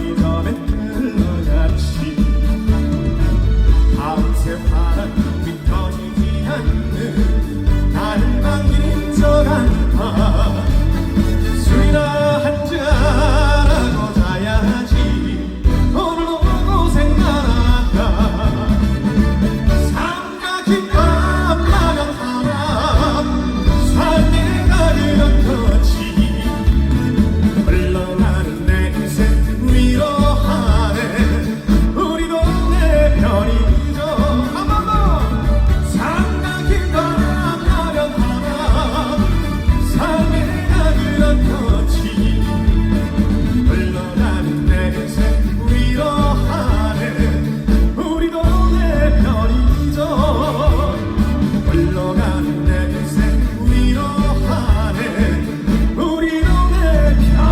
오래전에 흘러갔지. 밤새 바람 흩어지지 않는 다른 방긴 저간파 술이나 한잔하고 자야지. 오늘도 고생 많았다. 삼각힌 밤라면 하나 삶내가 그렇듯이 흘러가는 내 인생 위로하네. 우리 동네 편이죠. 한 번 더. 삼각힌 밤라면 하나 삶내가 그렇듯이 흘러가는 내 인생 위로하네. 우리 동네 편이죠. 흘러가는 내 인생 위로하네. 우리 동네 편이죠.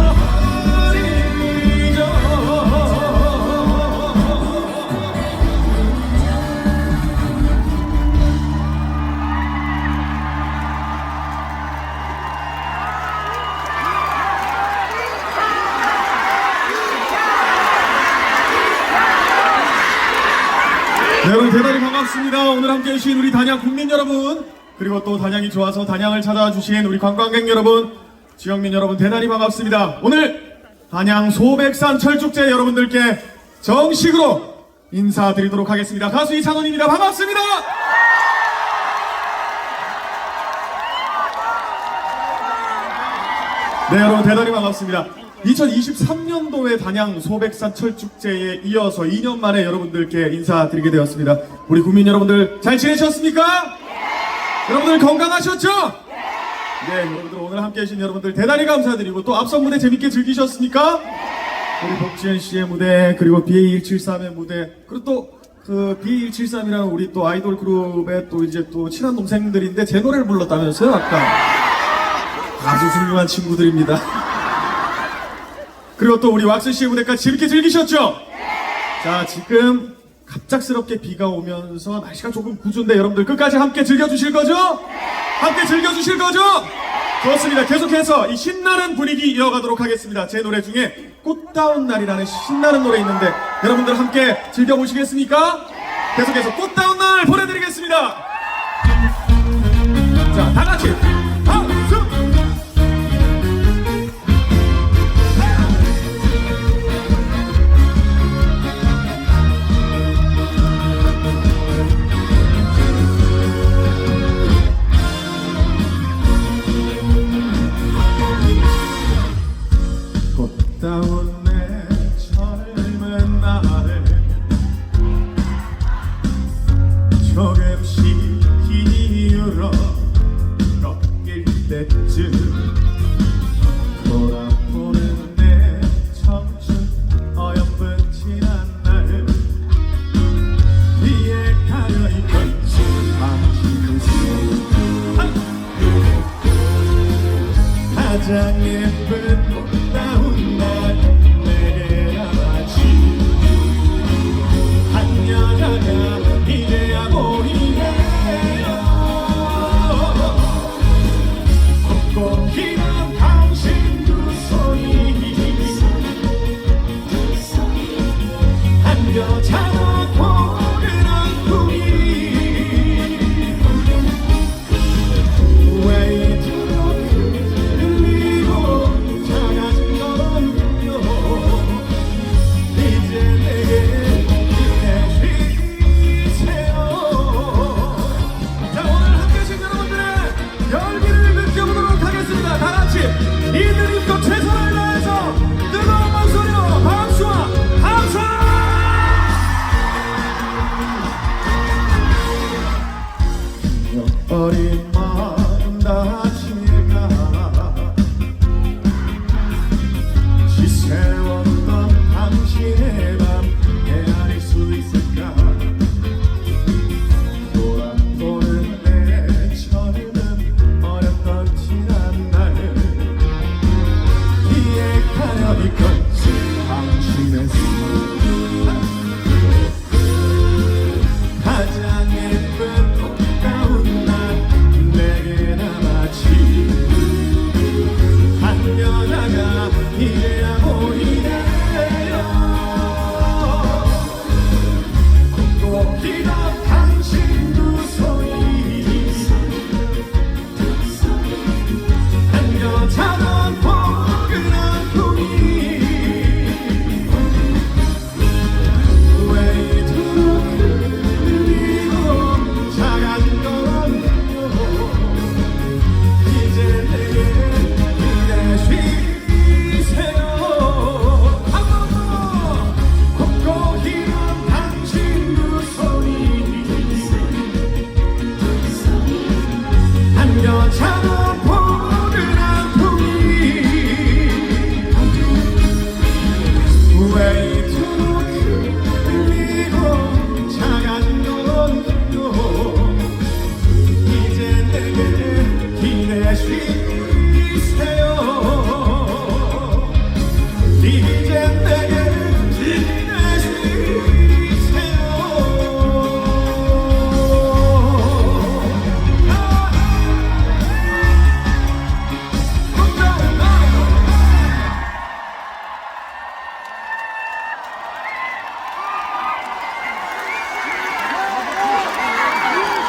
네, 여러분 대단히 반갑습니다. 오늘 함께 해주신 우리 단양 국민 여러분, 그리고 또 단양이 좋아서 단양을 찾아주신 우리 관광객 여러분, 지역민 여러분 대단히 반갑습니다. 오늘 단양 소백산 철축제 여러분들께 정식으로 인사드리도록 하겠습니다. 가수 이찬원입니다. 반갑습니다. 네, 여러분 대단히 반갑습니다. 2023년도에 단양 소백산 철축제에 이어서 2년 만에 여러분들께 인사드리게 되었습니다. 우리 국민 여러분들 잘 지내셨습니까? 네. 여러분들 건강하셨죠? 네. 여러분들 오늘 함께 해주신 여러분들 대단히 감사드리고, 또 앞선 무대 재밌게 즐기셨습니까? 네. 우리 복지현 씨의 무대, 그리고 BA173의 무대, 그리고 또 그 BA173이라는 우리 또 아이돌 그룹의 또 이제 또 친한 동생들인데 제 노래를 불렀다면서요, 아까? 아주 훌륭한 친구들입니다. 그리고 또 우리 왁스 씨의 무대까지 재밌게 즐기셨죠? 네. 자, 지금 갑작스럽게 비가 오면서 날씨가 조금 구준데 여러분들 끝까지 함께 즐겨주실 거죠? 네. 함께 즐겨주실 거죠? 네. 좋습니다. 계속해서 이 신나는 분위기 이어가도록 하겠습니다. 제 노래 중에 꽃다운 날이라는 신나는 노래 있는데 여러분들 함께 즐겨보시겠습니까? 네. 계속해서 꽃다운 날 보내드리겠습니다. 자, 다 같이 박수! 꽃다운 내 젊은 날 조금씩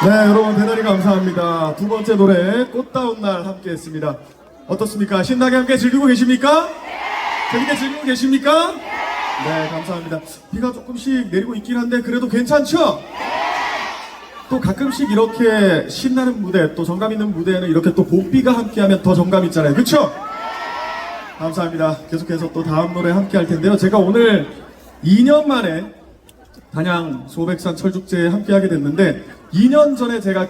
네, 여러분 대단히 감사합니다. 두 번째 노래 꽃다운 날 함께 했습니다. 어떻습니까? 신나게 함께 즐기고 계십니까? 재밌게 즐기고 계십니까? 네, 감사합니다. 비가 조금씩 내리고 있긴 한데 그래도 괜찮죠? 또 가끔씩 이렇게 신나는 무대, 또 정감 있는 무대에는 이렇게 또 봄비가 함께하면 더 정감 있잖아요. 그쵸? 감사합니다. 계속해서 또 다음 노래 함께 할 텐데요. 제가 오늘 2년 만에 단양 소백산 철축제에 함께하게 됐는데 2년 전에 제가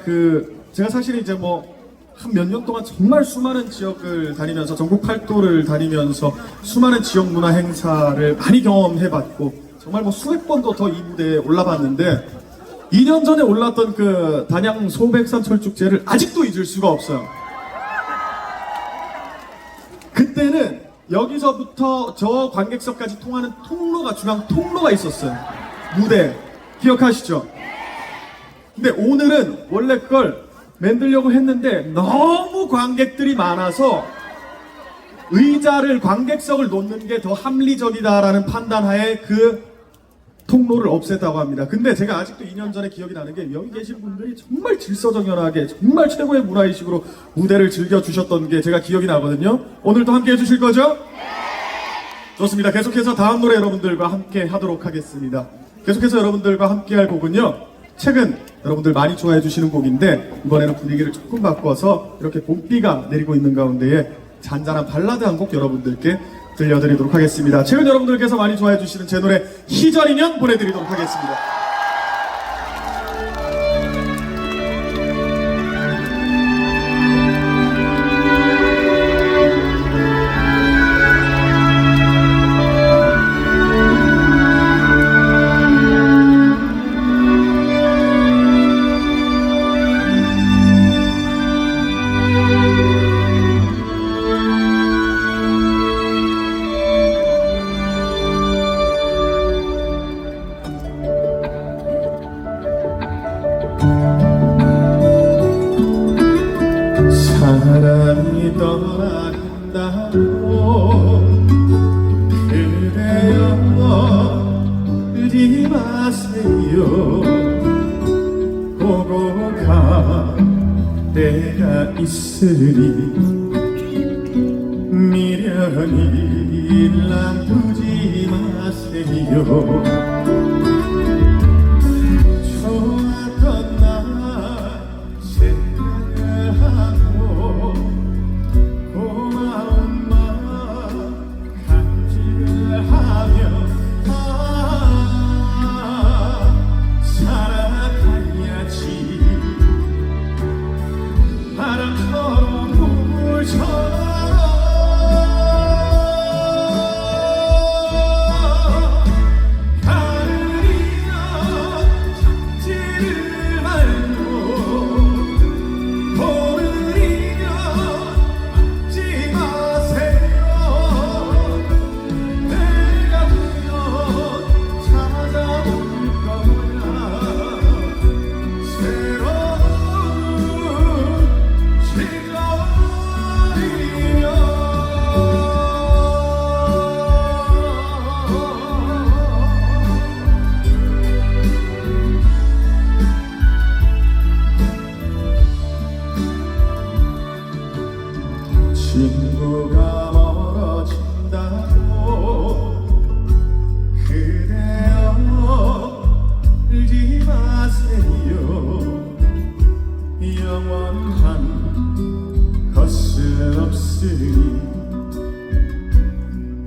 사실은 이제 한 몇 년 동안 정말 수많은 지역을 다니면서 전국 팔도를 다니면서 수많은 지역 문화 행사를 많이 경험해봤고 정말 수백 번도 더 이 무대에 올라봤는데 2년 전에 올랐던 그 단양 소백산 철축제를 아직도 잊을 수가 없어요. 그때는 여기서부터 저 관객석까지 통하는 통로가 중앙 통로가 있었어요. 무대 기억하시죠? 근데 오늘은 원래 그걸 만들려고 했는데 너무 관객들이 많아서 의자를 관객석을 놓는 게 더 합리적이다라는 판단하에 그 통로를 없앴다고 합니다. 근데 제가 아직도 2년 전에 기억이 나는 게 여기 계신 분들이 정말 질서정연하게 정말 최고의 문화의식으로 무대를 즐겨주셨던 게 제가 기억이 나거든요. 오늘도 함께 해주실 거죠? 좋습니다. 계속해서 다음 노래 여러분들과 함께 하도록 하겠습니다. 계속해서 여러분들과 함께 할 곡은요, 최근 여러분들 많이 좋아해 주시는 곡인데 이번에는 분위기를 조금 바꿔서 이렇게 봄비가 내리고 있는 가운데에 잔잔한 발라드 한 곡 여러분들께 들려드리도록 하겠습니다. 최근 여러분들께서 많이 좋아해 주시는 제 노래 희절이면 보내드리도록 하겠습니다. 사랑이 떠나간다고 그래요 울지 마세요. 보고 갈 때가 있으니 미련이 남두지 마세요. 친구가 멀어진다고 그래요 울지 마세요. 영원한 것은 없으니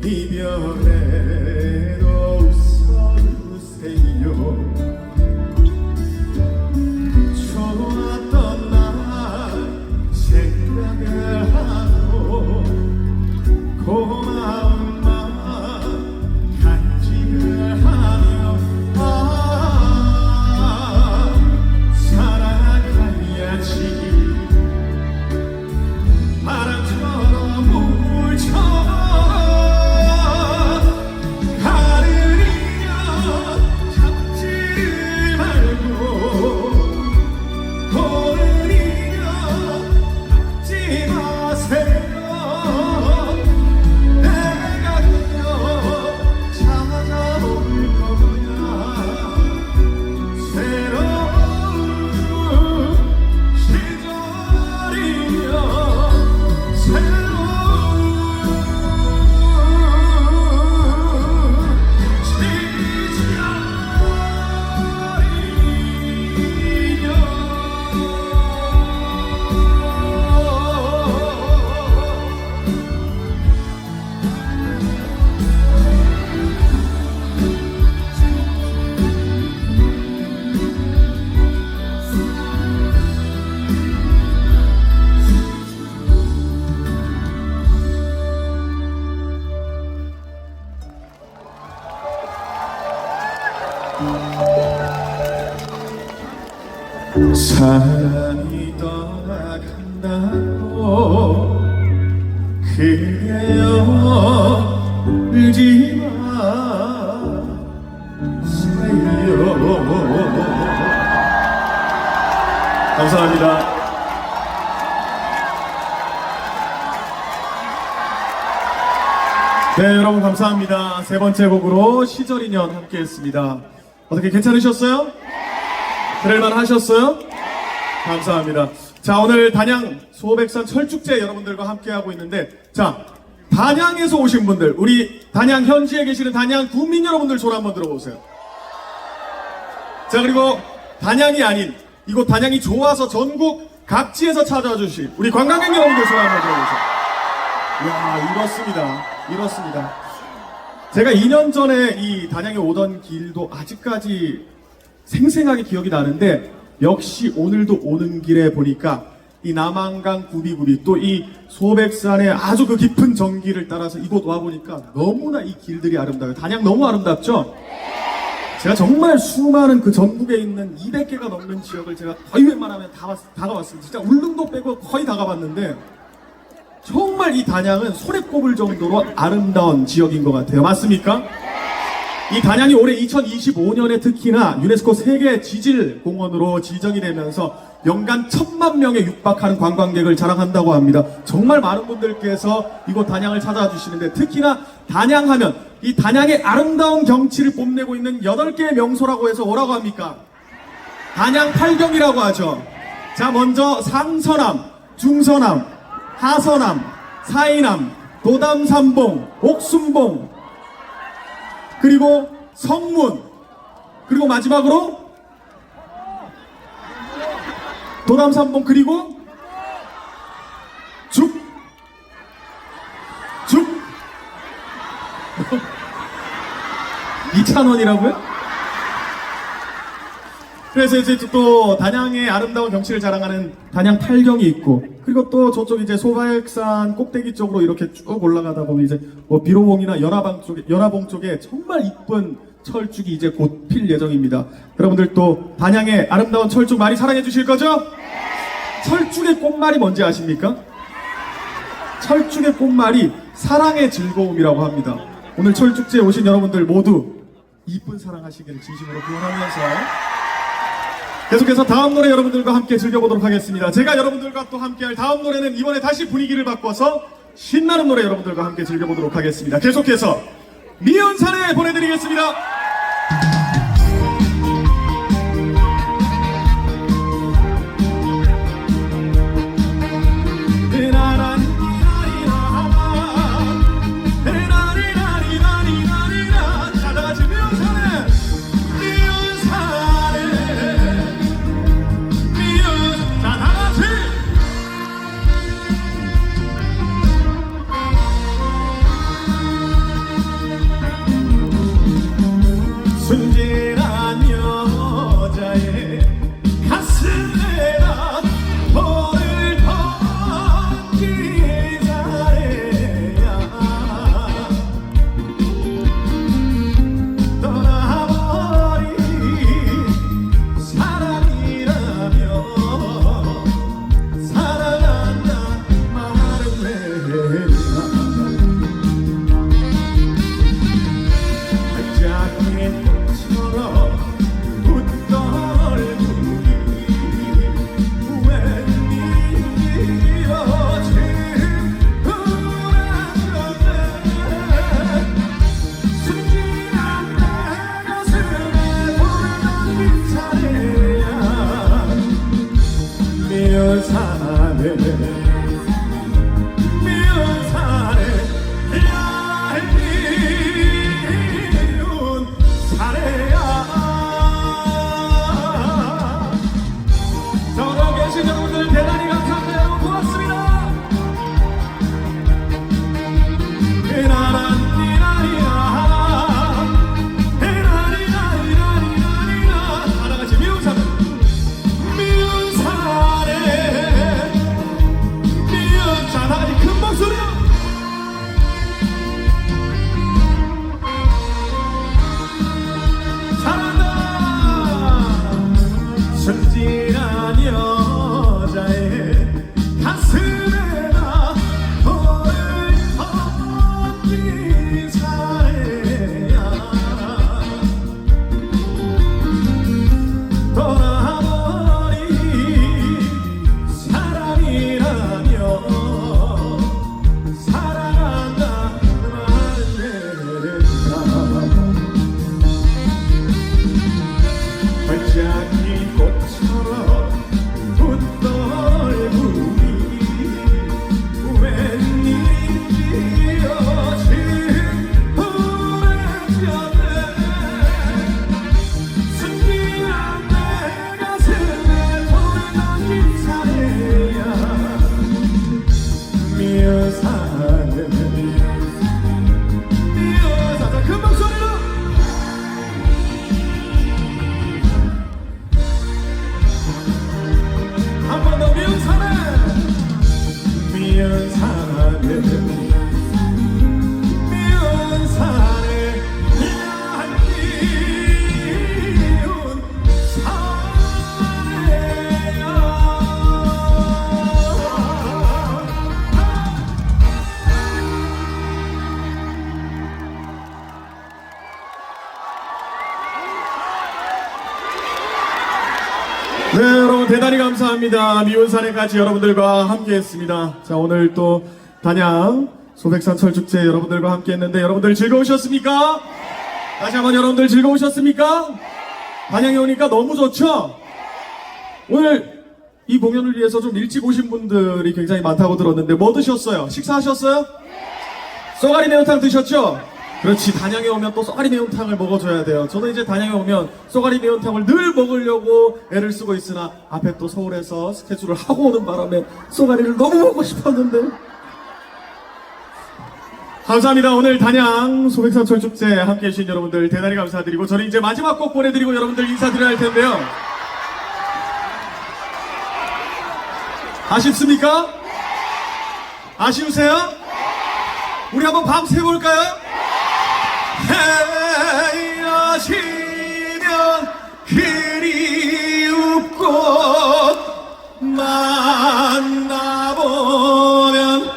이별에도 웃어주세요. 좋았던 날 생각을 하고 고마운 마음 간직을 하며 살아가야지. 바람처럼 사랑이 떠나간다고 그래요 울지 마세요. 감사합니다. 네, 여러분 감사합니다. 세 번째 곡으로 시절 인연 함께 했습니다. 어떻게 괜찮으셨어요? 그럴만 하셨어요? 감사합니다. 자, 오늘 단양 소백산 철축제 여러분들과 함께하고 있는데, 자, 단양에서 오신 분들, 우리 단양 현지에 계시는 단양 국민 여러분들 손 한번 들어보세요. 자, 그리고 단양이 아닌 이곳 단양이 좋아서 전국 각지에서 찾아와 주신 우리 관광객 여러분들 손 한번 들어보세요. 이야, 이렇습니다. 제가 2년 전에 이 단양에 오던 길도 아직까지 생생하게 기억이 나는데, 역시 오늘도 오는 길에 보니까 이 남한강 구비구비 또 이 소백산의 아주 그 깊은 정기를 따라서 이곳 와보니까 너무나 이 길들이 아름다워요. 단양 너무 아름답죠? 제가 정말 수많은 그 전국에 있는 200개가 넘는 지역을 제가 거의 웬만하면 다 가봤습니다. 진짜 울릉도 빼고 거의 다 가봤는데, 정말 이 단양은 손에 꼽을 정도로 아름다운 지역인 것 같아요. 맞습니까? 이 단양이 올해 2025년에 특히나 유네스코 세계 지질공원으로 지정이 되면서 연간 1000만 명에 육박하는 관광객을 자랑한다고 합니다. 정말 많은 분들께서 이곳 단양을 찾아와 주시는데, 특히나 단양하면 이 단양의 아름다운 경치를 뽐내고 있는 8개의 명소라고 해서 뭐라고 합니까? 단양 8경이라고 하죠. 자, 먼저 상서남, 중서남, 하서남, 사이남, 도담삼봉, 옥순봉, 그리고 성문, 그리고 마지막으로 도담삼봉, 그리고 죽 2,000원이라고요? 그래서 이제 또 단양의 아름다운 경치를 자랑하는 단양 8경이 있고, 그리고 또 저쪽 이제 소백산 꼭대기 쪽으로 이렇게 쭉 올라가다 보면 이제 뭐 비로봉이나 연화봉 쪽에 정말 이쁜 철쭉이 이제 곧 필 예정입니다. 여러분들 또 단양의 아름다운 철쭉 많이 사랑해 주실 거죠? 철쭉의 꽃말이 뭔지 아십니까? 철쭉의 꽃말이 사랑의 즐거움이라고 합니다. 오늘 철축제에 오신 여러분들 모두 이쁜 사랑하시기를 진심으로 기원하면서 계속해서 다음 노래 여러분들과 함께 즐겨보도록 하겠습니다. 제가 여러분들과 또 함께할 다음 노래는 이번에 다시 분위기를 바꿔서 신나는 노래 여러분들과 함께 즐겨보도록 하겠습니다. 계속해서 미연산에 보내드리겠습니다. 네, 여러분 대단히 감사합니다. 미운산에까지 여러분들과 함께했습니다. 자, 오늘 또 단양 소백산 철축제 여러분들과 함께했는데 여러분들 즐거우셨습니까? 다시 한번 여러분들 즐거우셨습니까? 단양에 오니까 너무 좋죠? 오늘 이 공연을 위해서 좀 일찍 오신 분들이 굉장히 많다고 들었는데 뭐 드셨어요? 식사하셨어요? 쏘가리 매운탕 드셨죠? 그렇지, 단양에 오면 또 쏘가리 매운탕을 먹어줘야 돼요. 저는 이제 단양에 오면 쏘가리 매운탕을 늘 먹으려고 애를 쓰고 있으나 앞에 또 서울에서 스케줄을 하고 오는 바람에 쏘가리를 너무 먹고 싶었는데. 감사합니다. 오늘 단양 소백산 철축제 함께 해주신 여러분들 대단히 감사드리고 저는 이제 마지막 곡 보내드리고 여러분들 인사드려야 할 텐데요. 아쉽습니까? 아쉬우세요? 우리 한번 밤 새볼까요? 헤어지면 그리웁고 만나보면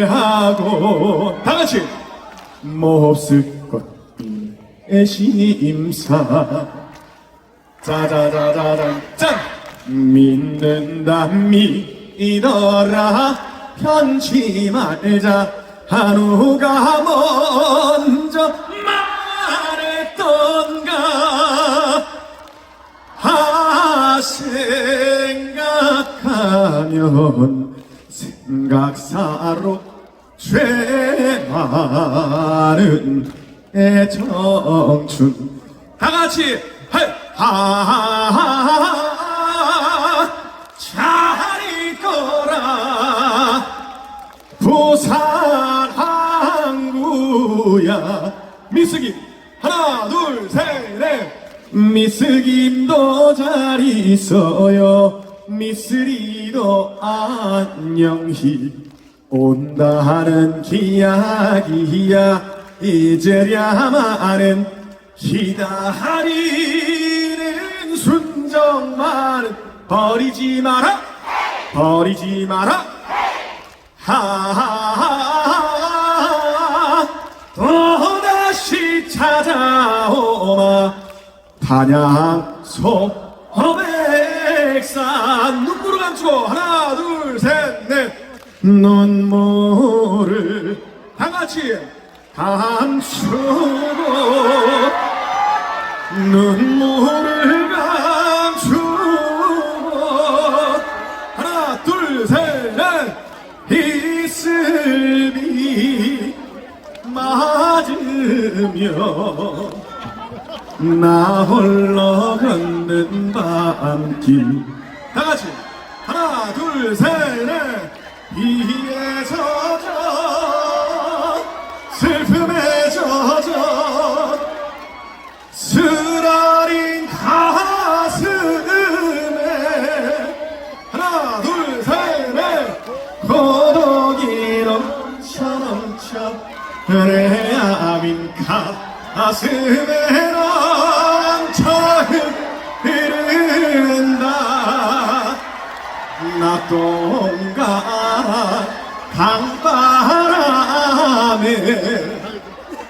시들하고 다같이 몹쓸 것의 심사 짜자자자잔 짠 믿는다 믿어라 편치 말자 한우가 먼저 말했던가 생각하면 생각사로 죄 많은 애정춘 다같이 잘 있거라 부산 항구야 미스김 하나 둘 셋 넷 미스김도 잘 있어요 미스리도 안녕히 온다는 기약이야 잊으랴마는 기다리는 순정만은 버리지 마라 버리지 마라 하하하하 또다시 찾아오마 단양 소백산 눈물을 감추고 하나 둘 셋 넷 눈물을 다같이 감추고 눈물을 감추고 하나 둘 셋 넷 이슬비 맞으며 나 홀로 걷는 밤길 다같이 하나 둘 셋 넷 비에 젖어 슬픔에 젖어 쓰라린 가슴에 하나 둘 셋 넷 고독이 넘쳐 내 아민 가슴에 넘쳐 흐른다 낙동강 강바람에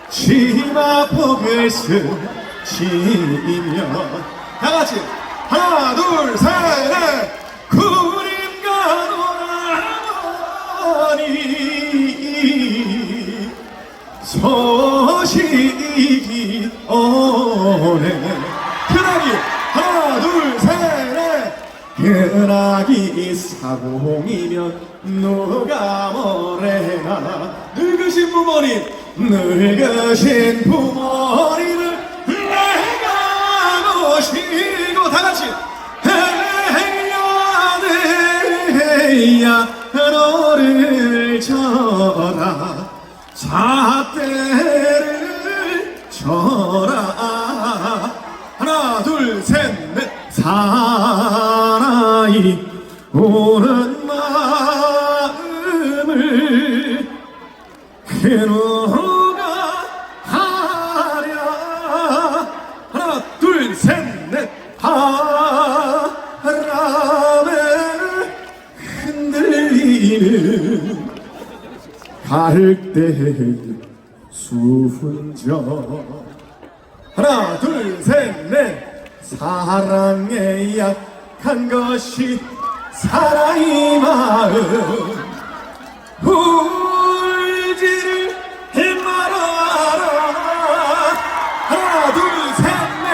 치마폭을 스치며 다같이 하나 둘 셋 넷 구름과 노라머니 소식이 오네 그나기 하나 둘 셋 넷 그나기 사공이면 누가 뭐래나 늙으신 부모님 늙으신 부모님을 내가 모시고 다같이 헤야야 너를 져라 잣대를 쳐라 하나 둘 셋 넷 사나이 오는 마음을 그 누가 하랴 하나 둘 셋 넷 바람에 흔들리는 갈대 수훈저 하나 둘 셋 넷 사랑에 약한 것이 사랑이 마음 울지를 말아라. 하나 둘 셋 넷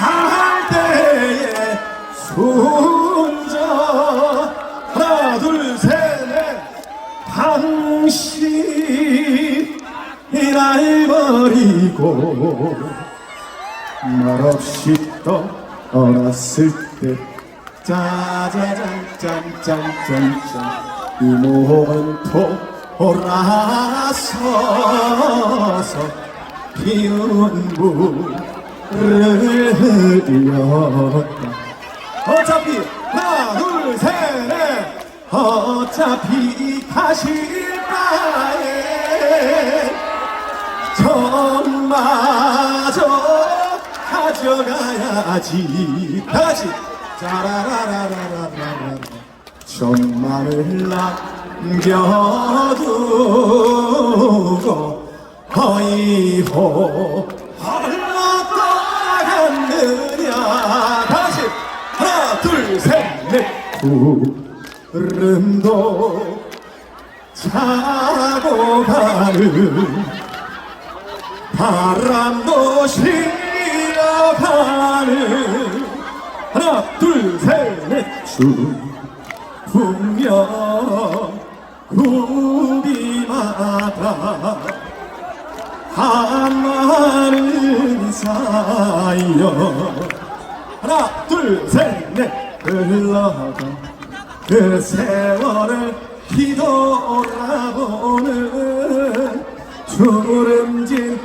할 때에 손자 하나 둘 셋 넷 당신이 날 버리고 말없이 떠났을 때 짜자잔 짠짠짠짠 이 몸은 돌아서서 피운 물을 흘렸다. 어차피 하나 둘 셋 넷 어차피 가실 바에 전마저 가져가야지. 다같이 짜라라라라라라 전마를 남겨두고 어이호 홀로 떠나갔느냐. 다시 하나 둘 셋 넷 구름도 차고 가는 바람도 실어가는 하나 둘 셋 넷 분명 구비마다 한마른 사이여 하나 둘 셋 넷 흘러가 그 세월을 뒤돌아보는 주름진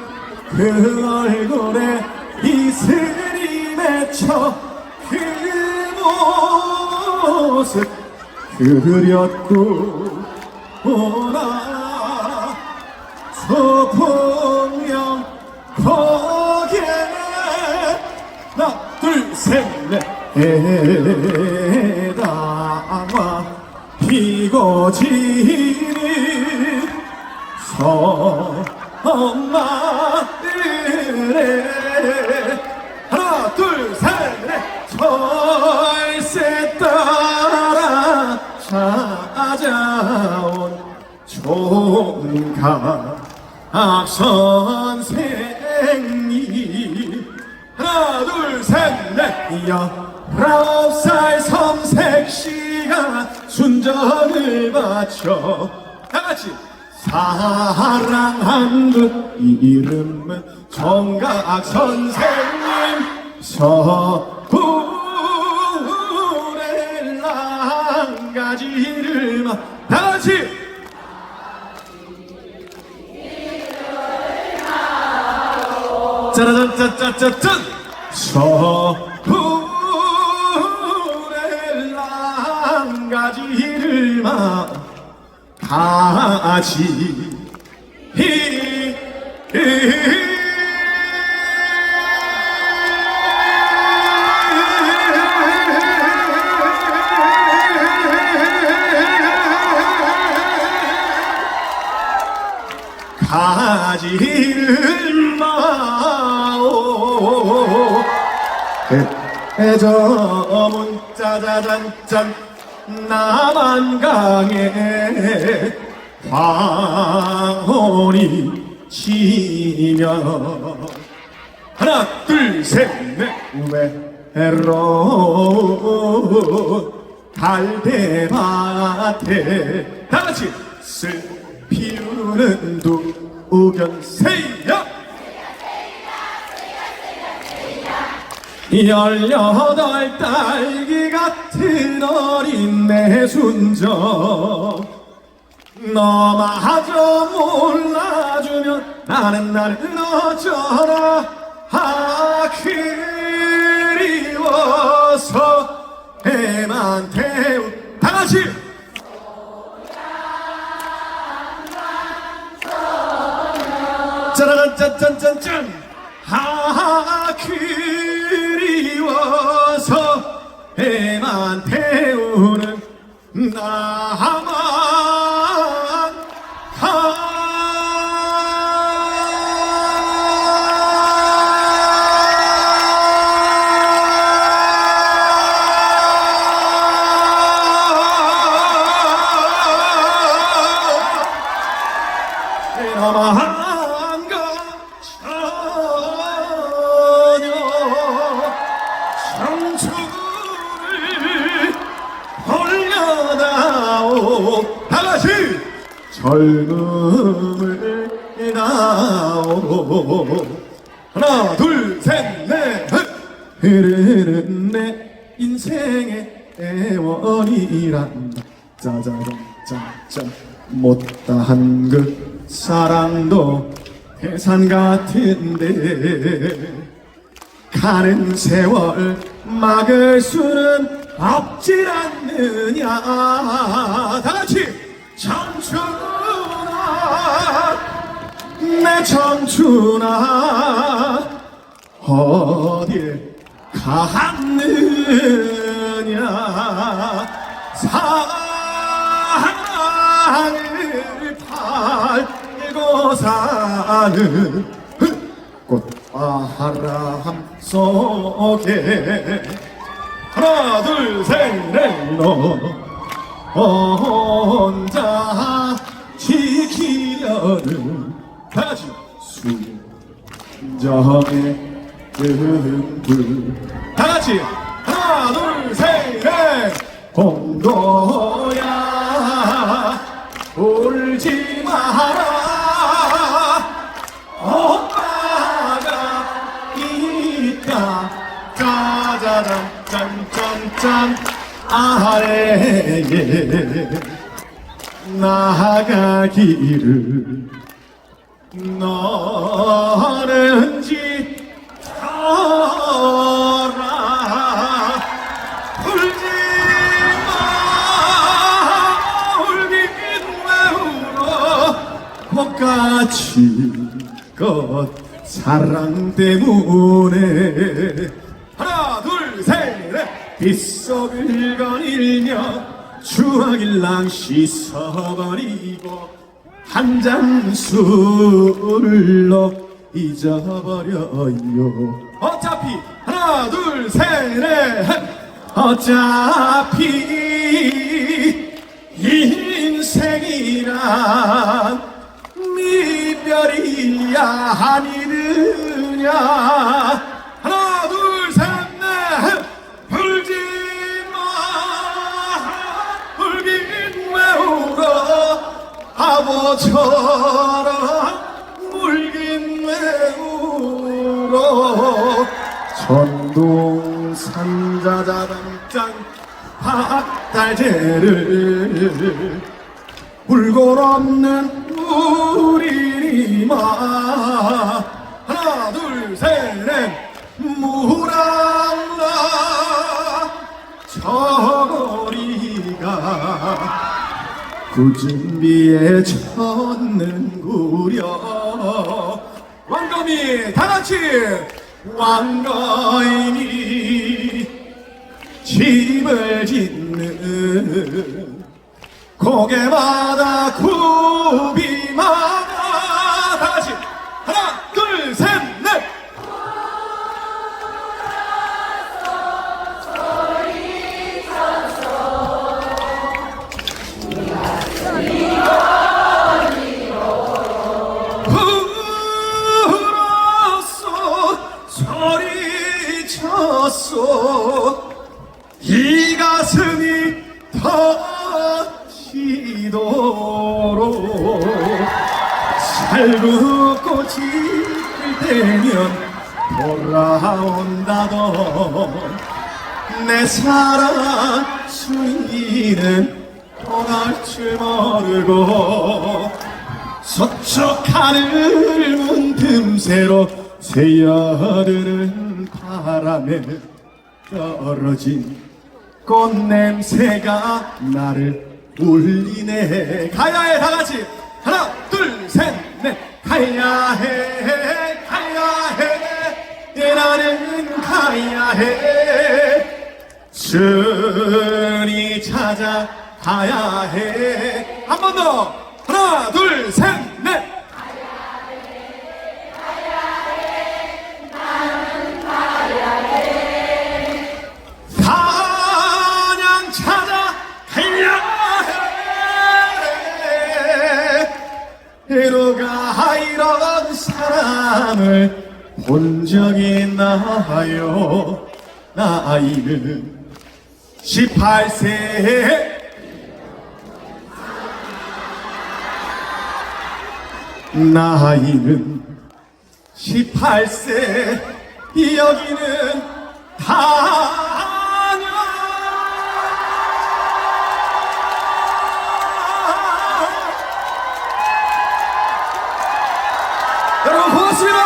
그 얼굴에 이슬이 맺혀 그 모습 그렸구나. 소풍령 거기에 하나 둘 셋 넷 해당화 피고 지는 섬마을에 하나 둘 셋 넷 철새 따라 찾아온 총각 선생님 하나 둘 셋 넷 19살 섬색시가 순정을 바쳐 다같이 사랑한 그 이름은 총각 선생님 서울의 랑가지를 다같이 짜라짠짜짜짠 서울의 랑가지를 같이 가지를 마오 해저문 짜자잔짠 남한강에 황혼이 치면 하나 둘 셋 넷 외로운 갈대밭에 다같이 쓸 피우는 두견새야 18 딸기 같은 어린 내 순정 너마저 몰라주면 나는 어쩌나 그리워서 애만 태우 다같이 짜라짠짠짠짠 그리워서 애만 태우는 나만 젊음을 다오. 하나 둘 셋 넷 흐르는 내 인생의 애원이란다. 짜자잔 짠짠 못다한 그 사랑도 해산 같은데 가는 세월 막을 수는 없질 않느냐. 다같이 청춘아 내 청춘아 어딜 갔느냐. 사랑을 팔고 사는 꽃바람 속에 하나 둘 셋 넷 너 혼자 지키려는 다시 순정의 끈불. 다같이 하나 둘 셋 넷 공도야 울지 마라. 오빠가 있다. 짜자잔 짠짠짠 아래에 나가기를 너는 지켜라. 울지 마 울긴 왜 울어. 꽃같이 꽃 사랑 때문에 하나 둘 셋 넷 빗속을 거닐며 추억일랑 씻어버리고 한 잔 술로 잊어버려요. 어차피 하나 둘 셋 넷 어차피 인생이란 미별이야 아니느냐. 하나 둘 셋 넷 울지 마 울긴 왜 울어. 바보처럼 울긴 왜 울어. 전동산 자자랑짱 박달재를 울골 없는 우리니마. 하나 둘 셋 넷 무랑라 저고리가 굳은 비에 젖는구려. 왕검이 다같이 왕거인이 집을 짓는 고개마다 굽이마다 다같이 하나 둘 셋 넷 이 가슴이 터지도록 살구꽃이 필 때면 돌아온다던 내 사랑 순이는 떠날 줄 모르고 서쪽 하늘 문틈새로 새어드는 바람에 떨어진 꽃냄새가 나를 울리네. 가야해 다같이 하나 둘 셋 넷 가야해 가야해 나는 가야해 순이 찾아 가야해. 한 번 더 하나 둘 셋 넷 해로가 이런 사람을 본 적이 있나요. 나이는 18세 나이는 18세 여기는 다녀. 여러분 고맙습니다.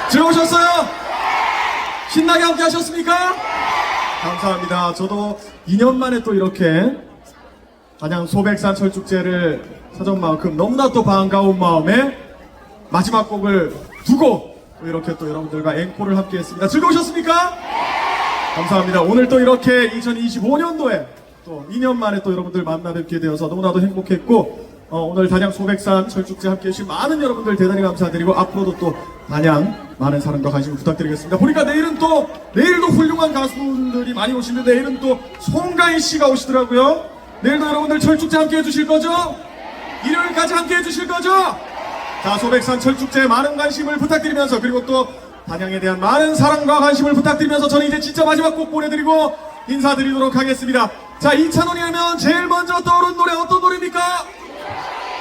즐거우셨어요? 신나게 함께 하셨습니까? 감사합니다. 저도 2년 만에 또 이렇게 단양 소백산 철축제를 찾아온 만큼 너무나 또 반가운 마음에 마지막 곡을 두고 또 이렇게 또 여러분들과 앵콜을 함께 했습니다. 즐거우셨습니까? 감사합니다. 오늘 또 이렇게 2025년도에 또 2년 만에 또 여러분들 만나 뵙게 되어서 너무나도 행복했고, 오늘 단양 소백산 철축제 함께 해주신 많은 여러분들 대단히 감사드리고, 앞으로도 또 단양 많은 사랑과 관심 부탁드리겠습니다. 보니까 내일도 훌륭한 가수분들이 많이 오시는데, 내일은 또 송가인 씨가 오시더라고요. 내일도 여러분들 철축제 함께 해주실 거죠? 일요일까지 함께 해주실 거죠? 자, 소백산 철축제에 많은 관심을 부탁드리면서, 그리고 또 단양에 대한 많은 사랑과 관심을 부탁드리면서 저는 이제 진짜 마지막 곡 보내드리고 인사드리도록 하겠습니다. 자, 이찬원이 하면 제일 먼저 떠오른 노래 어떤 노래입니까?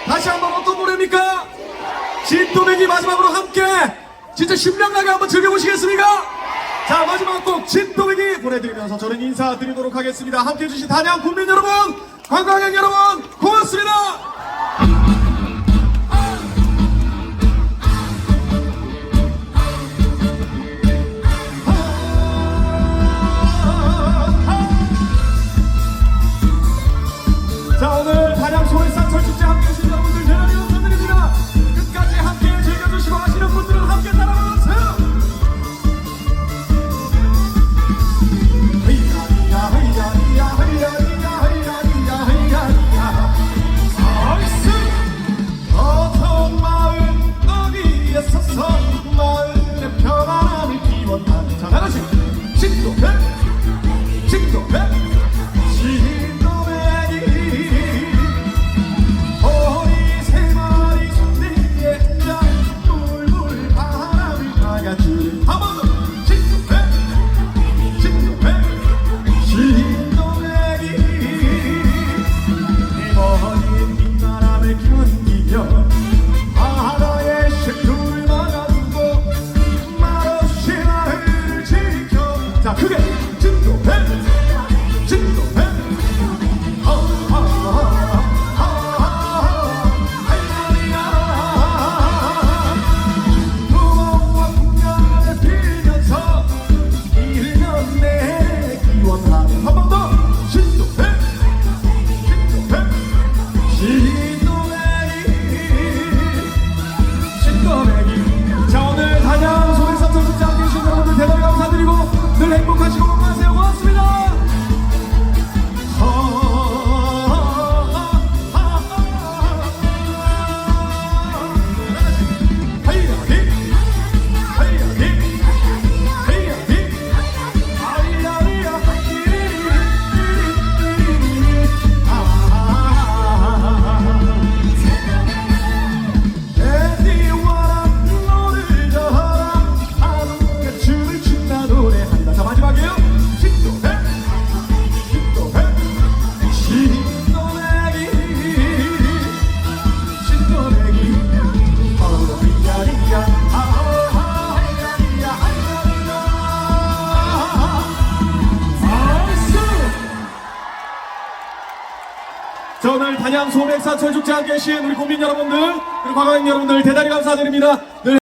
다시 한번 어떤 노래입니까? 진또배기 마지막으로 함께 진짜 신명나게 한번 즐겨보시겠습니까? 자, 마지막 곡 진또배기 보내드리면서 저는 인사드리도록 하겠습니다. 함께 해주신 단양 국민 여러분, 관광객 여러분 고맙습니다. 자, 오늘 단양 소백산 철축제 함께 해주신 여러분들 대단히 감사드립니다. 끝까지 함께 즐겨주시고 하시는 분들은 함께 따라가주세요. 헤이야리야 헤이야리야 헤이야리야 헤이야리야 헤이야리야 서울시 어두운 마을 어디에 서서 마을의 평안함을 기원하는 자, 다같이 진또배 진또배 행복하시고 건강하세요. 고맙습니다. 자, 오늘 단양 소백산 철축제 함께 계신 우리 국민 여러분들, 그리고 관광객 여러분들 대단히 감사드립니다. 늘